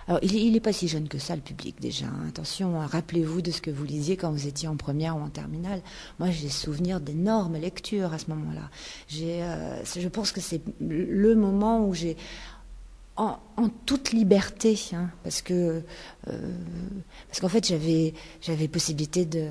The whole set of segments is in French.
Alors, il n'est pas si jeune que ça, le public, déjà. Hein. Attention, hein, rappelez-vous de ce que vous lisiez quand vous étiez en première ou en terminale. Moi, j'ai souvenir d'énormes lectures à ce moment-là. Je pense que c'est le moment où j'ai, en toute liberté, hein, parce qu'en fait j'avais possibilité de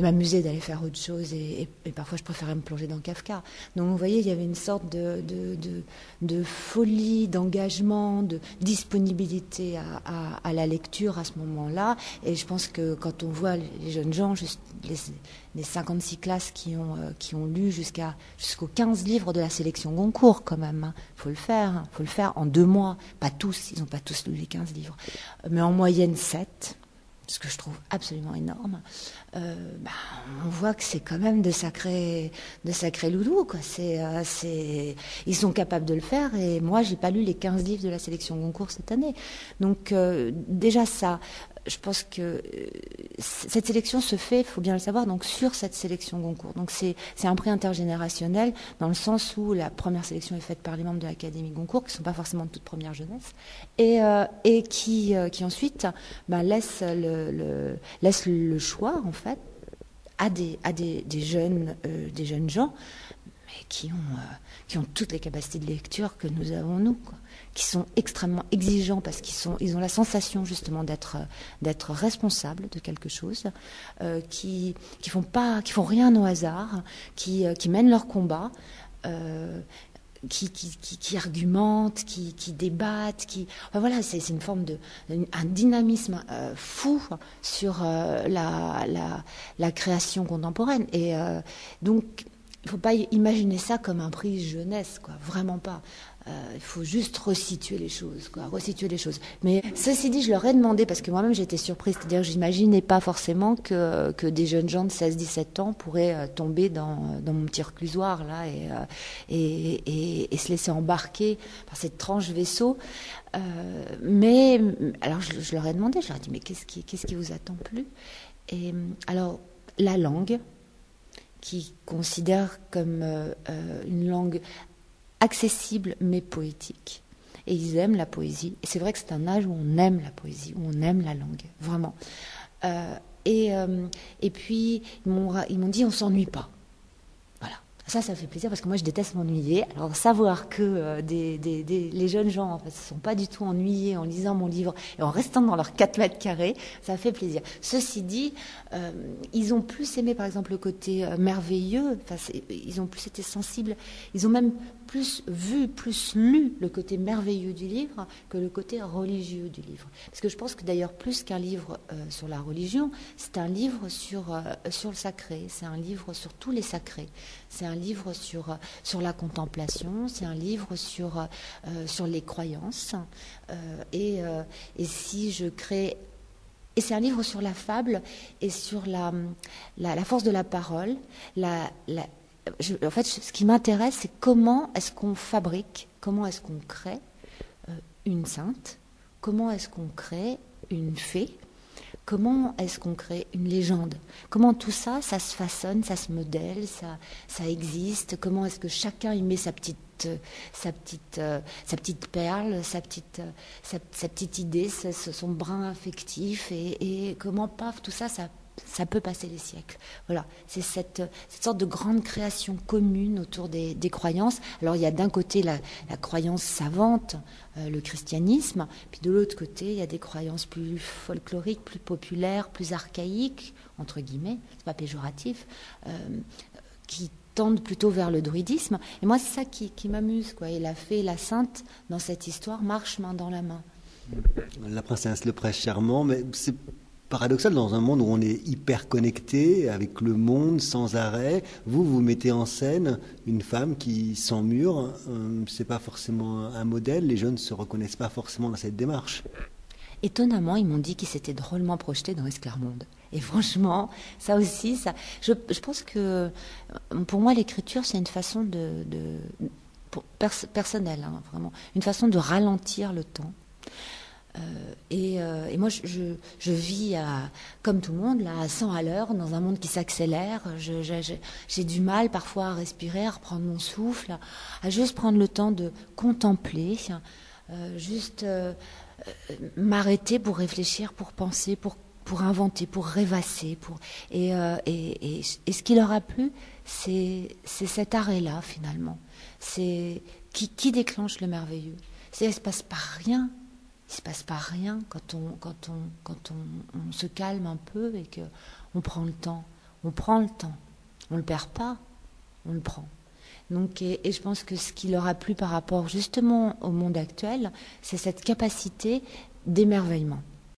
m'amuser, d'aller faire autre chose, et parfois je préférais me plonger dans Kafka. Donc vous voyez, il y avait une sorte de folie, d'engagement, de disponibilité à la lecture à ce moment-là. Et je pense que quand on voit les jeunes gens, juste les 56 classes qui ont lu jusqu'aux 15 livres de la sélection Goncourt, quand même, hein. Faut le faire en 2 mois. Pas tous, ils n'ont pas tous lu les 15 livres, mais en moyenne 7, ce que je trouve absolument énorme. On voit que c'est quand même de sacrés loulous, quoi. Ils sont capables de le faire, et moi, j'ai pas lu les 15 livres de la sélection Goncourt cette année. Donc, déjà ça. Je pense que cette sélection se fait, il faut bien le savoir, donc sur cette sélection Goncourt. Donc c'est un prix intergénérationnel, dans le sens où la première sélection est faite par les membres de l'Académie Goncourt, qui ne sont pas forcément de toute première jeunesse, et qui ensuite laisse le choix, en fait, à des jeunes gens, mais qui ont toutes les capacités de lecture que nous avons, nous, quoi, qui sont extrêmement exigeants, parce qu'ils ont la sensation justement d'être responsables de quelque chose, qui font rien au hasard, qui mènent leur combat, qui argumentent, qui débattent, enfin voilà, c'est une forme un dynamisme fou sur la création contemporaine. Et donc il ne faut pas imaginer ça comme un prix jeunesse, quoi, vraiment pas. Il faut juste resituer les choses, quoi, Mais ceci dit, je leur ai demandé, parce que moi-même j'étais surprise, c'est-à-dire que j'imaginais pas forcément que des jeunes gens de 16-17 ans pourraient tomber dans mon petit reclusoir là et se laisser embarquer par cette tranche vaisseau. Mais alors je leur ai demandé, je leur ai dit, mais qu'est-ce qui vous a tant plu? Et alors la langue, qui considère comme une langue accessible mais poétique. Et ils aiment la poésie. Et c'est vrai que c'est un âge où on aime la poésie, où on aime la langue, vraiment. Et puis, ils m'ont dit, on s'ennuie pas. Voilà. Ça fait plaisir, parce que moi, je déteste m'ennuyer. Alors, savoir que les jeunes gens, en fait, ne se sont pas du tout ennuyés en lisant mon livre et en restant dans leurs 4 mètres carrés, ça fait plaisir. Ceci dit, ils ont plus aimé, par exemple, le côté merveilleux. Enfin, ils ont plus été sensibles. Ils ont même plus vu, plus lu le côté merveilleux du livre que le côté religieux du livre. Parce que je pense que d'ailleurs, plus qu'un livre sur la religion, c'est un livre sur le sacré, c'est un livre sur tous les sacrés, c'est un livre sur la contemplation, c'est un livre sur les croyances. Et si je crée... Et c'est un livre sur la fable et sur la force de la parole, en fait, ce qui m'intéresse, c'est comment est-ce qu'on fabrique, comment est-ce qu'on crée une sainte, comment est-ce qu'on crée une fée, comment est-ce qu'on crée une légende, comment tout ça, ça se façonne, ça se modèle, ça existe, comment est-ce que chacun y met sa petite perle, sa petite idée, son brin affectif, et comment, paf, tout ça, ça peut passer les siècles. Voilà, c'est cette sorte de grande création commune autour des croyances. Alors il y a d'un côté la croyance savante, le christianisme, puis de l'autre côté il y a des croyances plus folkloriques, plus populaires, plus archaïques, entre guillemets, c'est pas péjoratif, qui tendent plutôt vers le druidisme. Et moi c'est ça qui m'amuse, quoi. Et la fée et la sainte dans cette histoire marchent main dans la main. La princesse, le prince charmant, mais c'est paradoxal dans un monde où on est hyper connecté avec le monde sans arrêt. Vous mettez en scène une femme qui, sans mur, c'est pas forcément un modèle. Les jeunes ne se reconnaissent pas forcément dans cette démarche. Étonnamment, ils m'ont dit qu'ils s'étaient drôlement projetés dans Esclarmonde. Et franchement, ça aussi, je pense que pour moi, l'écriture, c'est une façon personnelle, hein, vraiment, une façon de ralentir le temps. Et moi, je vis comme tout le monde, là, à 100 à l'heure, dans un monde qui s'accélère. J'ai du mal parfois à respirer, à reprendre mon souffle, à juste prendre le temps de contempler, juste m'arrêter pour réfléchir, pour penser, pour inventer, pour rêvasser. Et ce qui leur a plu, c'est cet arrêt-là, finalement. C'est qui déclenche le merveilleux. Il ne se passe pas rien. Il se passe pas rien quand on se calme un peu et qu'on prend le temps. On prend le temps. On ne le perd pas, on le prend. Donc, et je pense que ce qui leur a plu par rapport justement au monde actuel, c'est cette capacité d'émerveillement.